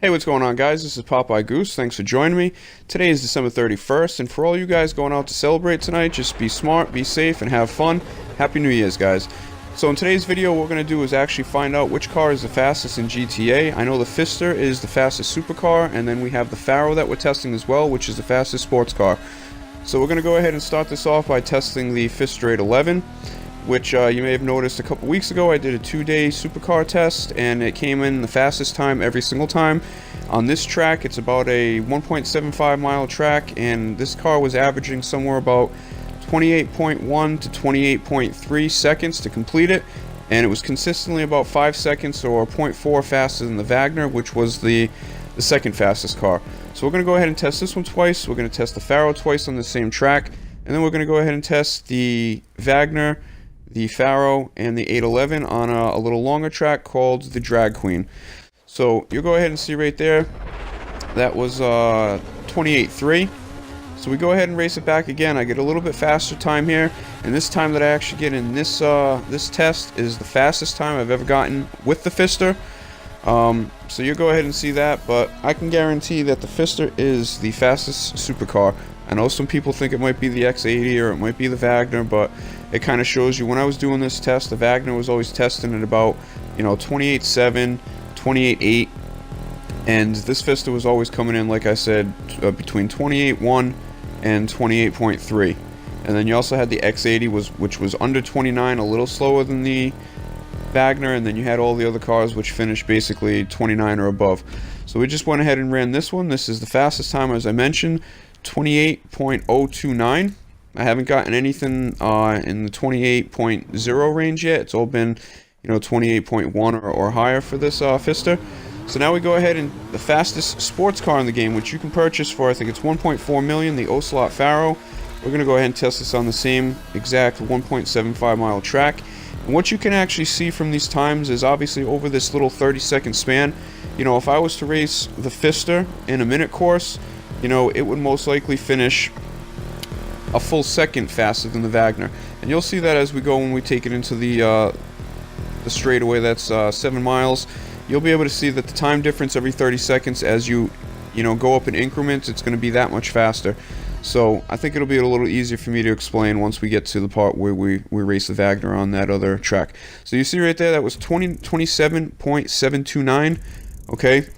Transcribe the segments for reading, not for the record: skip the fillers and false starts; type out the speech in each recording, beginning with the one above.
Hey, what's going on, guys? This is Popeye Goose. Thanks for joining me. Today is December 31st, and for all you guys going out to celebrate tonight, just be smart, be safe, and have fun. Happy New Year's, guys. So in today's video, what we're going to do is actually find out which car is the fastest in GTA. I know the Pfister is the fastest supercar, and then we have the Pharaoh that we're testing as well, which is the fastest sports car. So we're going to go ahead and start this off by testing the Pfister 811. Which you may have noticed a couple weeks ago I did a 2-day supercar test, and it came in the fastest time every single time. On this track, it's about a 1.75 mile track, and this car was averaging somewhere about 28.1 to 28.3 seconds to complete it, and it was consistently about 5 seconds or 0.4 faster than the Wagner, which was the second fastest car. So we're going to go ahead and test this one twice. We're going to test the Pharaoh twice on the same track, and then we're going to go ahead and test the Wagner, the Pharaoh, and the 811 on a little longer track called the Drag Queen. So you'll go ahead and see right there, that was 28.3. So we go ahead and race it back again. I get a little bit faster time here, and this time that I actually get in this this test is the fastest time I've ever gotten with the Pfister. So you'll go ahead and see that, but I can guarantee that the Pfister is the fastest supercar. I know some people think it might be the X80 or it might be the Wagner, but it kind of shows you when I was doing this test, the Wagner was always testing at about, 28.7, 28.8, and this Pfister was always coming in, like I said, between 28.1 and 28.3. And then you also had the X80, which was under 29, a little slower than the Wagner, and then you had all the other cars which finished basically 29 or above. So we just went ahead and ran this one. This is the fastest time, as I mentioned, 28.029. I haven't gotten anything in the 28.0 range yet. It's all been, 28.1 or higher for this Pfister. So now we go ahead and the fastest sports car in the game, which you can purchase for, I think it's 1.4 million, the Ocelot Pariah. We're going to go ahead and test this on the same exact 1.75 mile track. And what you can actually see from these times is obviously over this little 30-second span, if I was to race the Pfister in a minute course, it would most likely finish a full second faster than the Wagner. And you'll see that as we go when we take it into the straightaway that's 7 miles. You'll be able to see that the time difference every 30 seconds as you go up in increments, it's going to be that much faster. So I think it'll be a little easier for me to explain once we get to the part where we race the Wagner on that other track. So you see right there, that was 27.729. Okay,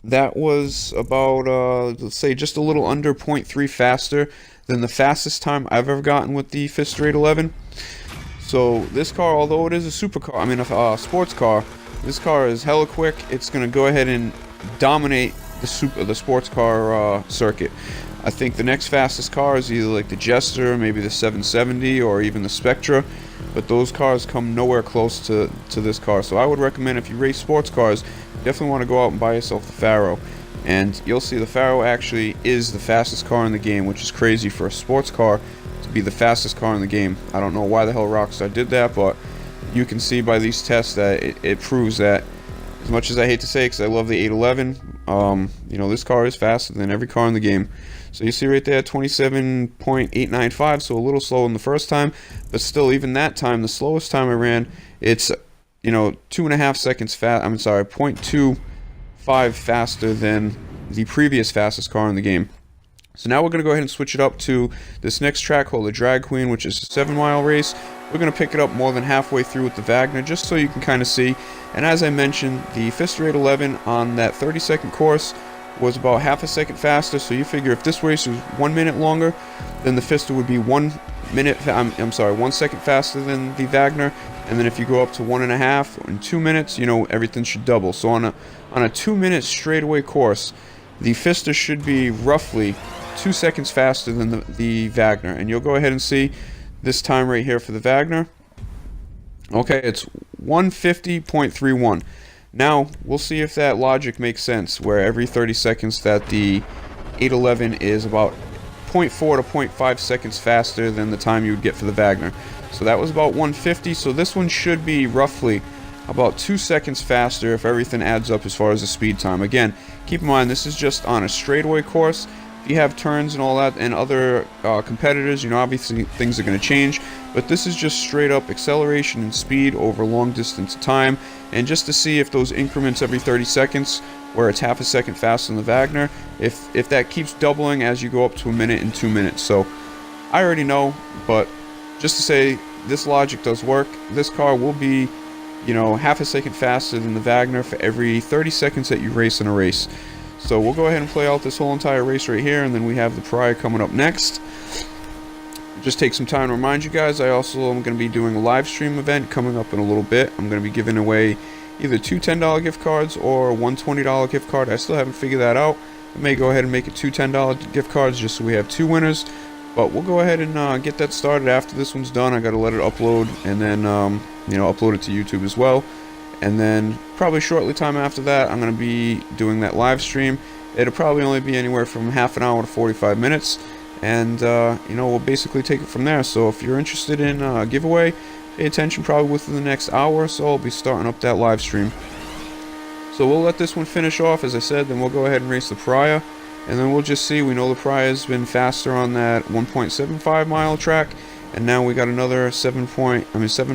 that was about let's say just a little under 0.3 faster than the fastest time I've ever gotten with the Pfister 811. So this car, although it is a supercar, a sports car, this car is hella quick. It's going to go ahead and dominate the sports car circuit. I think the next fastest car is either like the Jester, maybe the 770, or even the Spectra, but those cars come nowhere close to this car. So I would recommend, if you race sports cars, you definitely want to go out and buy yourself the Pharaoh. And you'll see the Pharaoh actually is the fastest car in the game, which is crazy for a sports car to be the fastest car in the game. I don't know why the hell Rockstar did that, but you can see by these tests that it proves that, as much as I hate to say it because I love the 811, this car is faster than every car in the game. So you see right there, 27.895, so a little slower than the first time, but still, even that time, the slowest time I ran, it's 2.5 seconds fast. 0.25 faster than the previous fastest car in the game. So now we're going to go ahead and switch it up to this next track called the Drag Queen, which is a 7-mile race. We're going to pick it up more than halfway through with the Wagner, just so you can kind of see. And as I mentioned, the Pfister 811 on that 30-second course was about half a second faster. So you figure if this race was 1 minute longer, then the Pfister would be 1 second faster than the Wagner. And then if you go up to 1.5 in 2 minutes, everything should double. So on a 2-minute straightaway course, the Pfister should be roughly 2 seconds faster than the Wagner. And you'll go ahead and see this time right here for the Wagner. Okay, it's 150.31. Now, we'll see if that logic makes sense, where every 30 seconds that the 811 is about 0.4 to 0.5 seconds faster than the time you would get for the Wagner. So that was about 150, so this one should be roughly about 2 seconds faster if everything adds up as far as the speed time. Again, keep in mind, this is just on a straightaway course. if you have turns and all that and other competitors, you know, obviously things are going to change, but this is just straight up acceleration and speed over long distance of time, and just to see if those increments every 30 seconds where it's half a second faster than the Wagner, if that keeps doubling as you go up to a minute and 2 minutes. So I already know, but just to say this logic does work. This car will be, you know, half a second faster than the Wagner for every 30 seconds that you race in a race. So we'll go ahead and play out this whole entire race right here, and then we have the Pariah coming up next. Just take some time to remind you guys, I also am going to be doing a live stream event coming up in a little bit. I'm going to be giving away either two $10 gift cards or one $20 gift card. I still haven't figured that out. I may go ahead and make it two $10 gift cards just so we have two winners. But we'll go ahead and get that started after this one's done. I got to let it upload, and then you know, upload it to YouTube as well. And then probably shortly time after that, I'm going to be doing that live stream. It'll probably only be anywhere from half an hour to 45 minutes. And, you know, we'll basically take it from there. So if you're interested in a giveaway, pay attention. Probably within the next hour or so, I'll be starting up that live stream. So we'll let this one finish off, as I said. Then we'll go ahead and race the Pariah. And then we'll just see. We know the Pariah's been faster on that 1.75 mile track. And now we got another 7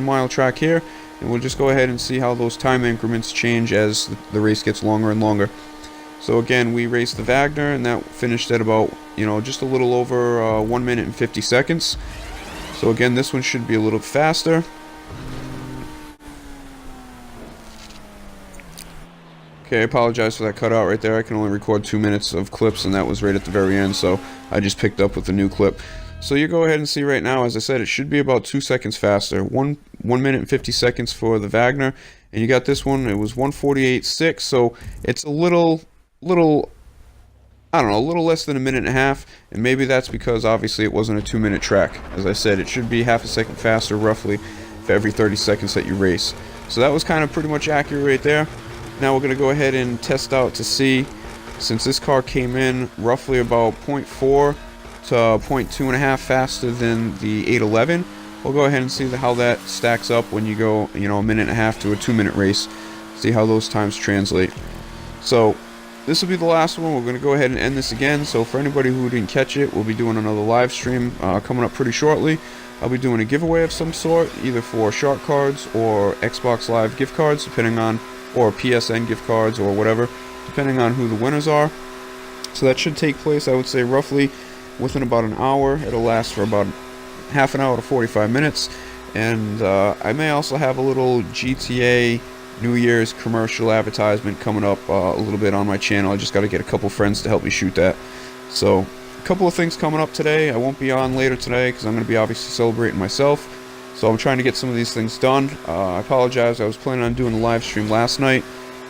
mile track here. And we'll just go ahead and see how those time increments change as the race gets longer and longer. So again, we raced the Wagner, and that finished at about, you know, just a little over 1 minute and 50 seconds. So again, this one should be a little faster. Okay, I apologize for that cutout right there. I can only record 2 minutes of clips, and that was right at the very end, so I just picked up with the new clip. So you go ahead and see right now, as I said, it should be about 2 seconds faster. 1 minute and 50 seconds for the Wagner, and you got this one, it was 1:48.6, so it's a little, I don't know, a little less than a minute and a half, and maybe that's because obviously it wasn't a 2 minute track. As I said, it should be half a second faster roughly for every 30 seconds that you race. So that was kind of pretty much accurate right there. Now we're going to go ahead and test out to see, since this car came in roughly about 0.4 to 0.2.5 faster than the 811, we'll go ahead and see how that stacks up when you go, you know, a minute and a half to a 2 minute race. See how those times translate. So this will be the last one. We're going to go ahead and end this again. So for anybody who didn't catch it, we'll be doing another live stream coming up pretty shortly. I'll be doing a giveaway of some sort, either for Shark cards or Xbox Live gift cards, depending on, or PSN gift cards or whatever, depending on who the winners are. So that should take place, I would say, roughly within about an hour. It'll last for about half an hour to 45 minutes. And I may also have a little GTA New Year's commercial advertisement coming up a little bit on my channel. I just got to get a couple friends to help me shoot that. So a couple of things coming up today. I won't be on later today because I'm going to be obviously celebrating myself. So I'm trying to get some of these things done. I apologize. I was planning on doing a live stream last night,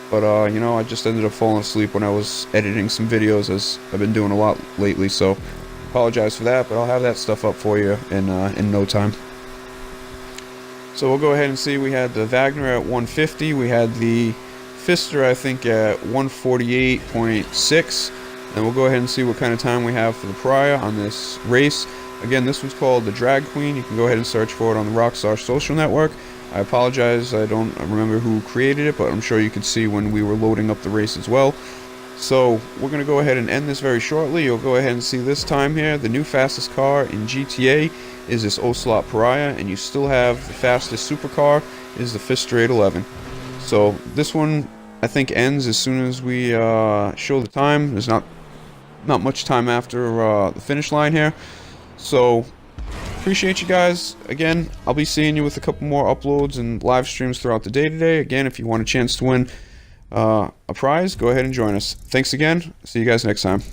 but you know, I just ended up falling asleep when I was editing some videos, as I've been doing a lot lately. So apologize for that, but I'll have that stuff up for you in no time. So we'll go ahead and see. We had the Wagner at 150. We had the Pfister, I think, at 148.6. And we'll go ahead and see what kind of time we have for the Pariah on this race. Again, this one's called the Drag Queen. You can go ahead and search for it on the Rockstar social network. I apologize, I don't remember who created it, but I'm sure you could see when we were loading up the race as well. So we're going to go ahead and end this very shortly. You'll go ahead and see this time here. The new fastest car in GTA is this Ocelot Pariah, and you still have the fastest supercar is the Pfister 811. So this one, I think, ends as soon as we show the time. There's not much time after the finish line here. So appreciate you guys. Again, I'll be seeing you with a couple more uploads and live streams throughout the day today. Again, if you want a chance to win a prize, go ahead and join us. Thanks again. See you guys next time.